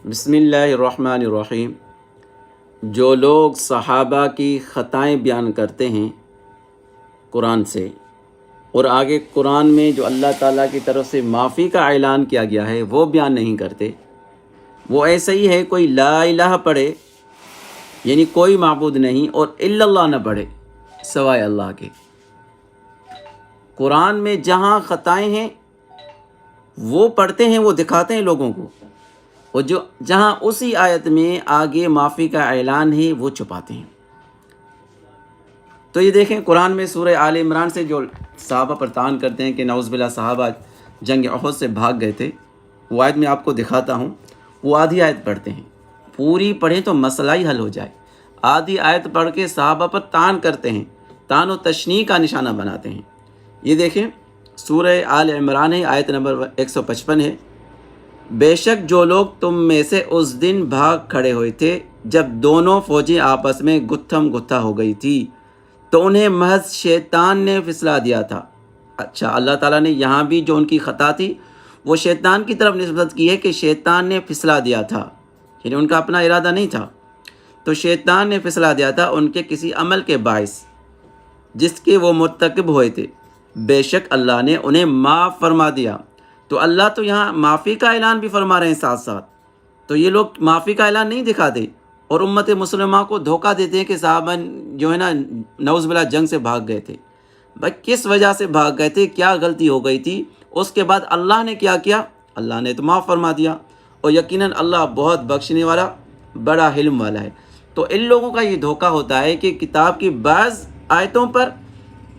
बिस्मिल्लाहिर्रहमानिर्रहीम। जो लोग सहाबा की ख़ताएँ बयान करते हैं कुरान से, और आगे कुरान में जो अल्लाह ताला की तरफ से माफ़ी का ऐलान किया गया है वो बयान नहीं करते, वो ऐसा ही है कोई ला इलाहा पढ़े यानी कोई माबूद नहीं और इल्लल्लाह न पढ़े सवाए अल्लाह के। कुरान में जहाँ ख़ताएँ हैं वो पढ़ते हैं, वो दिखाते हैं लोगों को, और जो जहाँ उसी आयत में आगे माफ़ी का ऐलान है वो छुपाते हैं। तो ये देखें कुरान में सूरह आल इमरान से जो सहाबा प्रतान करते हैं कि नौज़ुबिल्लाह सहाबा जंग उहद से भाग गए थे, वो आयत मैं आपको दिखाता हूँ। वो आधी आयत पढ़ते हैं, पूरी पढ़ें तो मसला ही हल हो जाए। आधी आयत पढ़ के सहाबा पर तान करते हैं, तान व तशनी का निशाना बनाते हैं। ये देखें सूरह आल इमरान है, आयत नंबर 155 है। बेशक जो लोग तुम में से उस दिन भाग खड़े हुए थे जब दोनों फौजें आपस में गुत्थम गुत्था हो गई थी, तो उन्हें महज शैतान ने फिसला दिया था। अच्छा, अल्लाह ताला ने यहाँ भी जो उनकी ख़ता थी वो शैतान की तरफ निस्बत की है कि शैतान ने फिसला दिया था, यानी उनका अपना इरादा नहीं था। तो शैतान ने फिसला दिया था उनके किसी अमल के बाइस जिसके वो मुर्तकिब हुए थे। बेशक अल्लाह ने उन्हें माफ़ फरमा दिया। तो अल्लाह तो यहाँ माफ़ी का ऐलान भी फरमा रहे हैं साथ साथ। तो ये लोग माफ़ी का ऐलान नहीं दिखाते और उम्मत मुसलमा को धोखा देते हैं कि साहबा जो है ना नौज़ुबिल्लाह जंग से भाग गए थे। भाई किस वजह से भाग गए थे, क्या गलती हो गई थी, उसके बाद अल्लाह ने क्या किया? अल्लाह ने तो माफ़ फरमा दिया, और यकीनन अल्लाह बहुत बख्शने वाला बड़ा हिल्म वाला है। तो इन लोगों का ये धोखा होता है कि किताब की बाज़ आयतों पर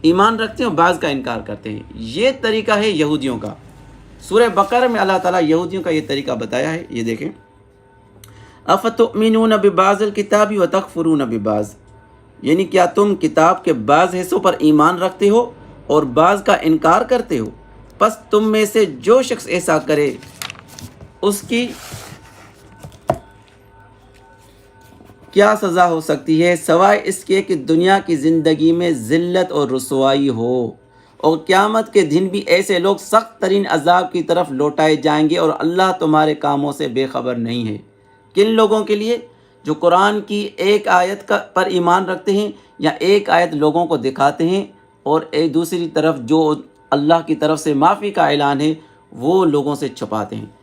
ईमान रखते हैं और बाज़ का इनकार करते हैं। ये तरीका है यहूदियों का। सूरह बकरा में अल्लाह ताला यहूदियों का ये तरीका बताया है। ये देखें, अफ़तुमिनून बिबाज़िल किताबी व तकफ़ुरून बिबाज़, यानी क्या तुम किताब के बाज़ हिस्सों पर ईमान रखते हो और बाज़ का इनकार करते हो? बस तुम में से जो शख्स ऐसा करे उसकी क्या सज़ा हो सकती है सवाए इसके कि दुनिया की ज़िंदगी में ज़िल्लत और रुसवाई हो, और क़यामत के दिन भी ऐसे लोग सख्त तरीन अज़ाब की तरफ लौटाए जाएंगे, और अल्लाह तुम्हारे कामों से बेखबर नहीं है। किन लोगों के लिए? जो कुरान की एक आयत पर ईमान रखते हैं या एक आयत लोगों को दिखाते हैं, और एक दूसरी तरफ जो अल्लाह की तरफ से माफ़ी का ऐलान है वो लोगों से छुपाते हैं।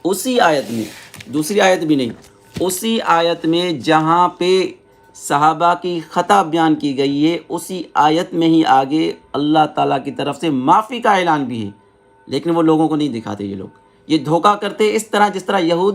उसी आयत में, दूसरी आयत भी नहीं, उसी आयत में जहाँ पे सहाबा की ख़ता बयान की गई है उसी आयत में ही आगे अल्लाह ताला की तरफ से माफ़ी का ऐलान भी है, लेकिन वो लोगों को नहीं दिखाते। ये लोग ये धोखा करते इस तरह जिस तरह यहूदी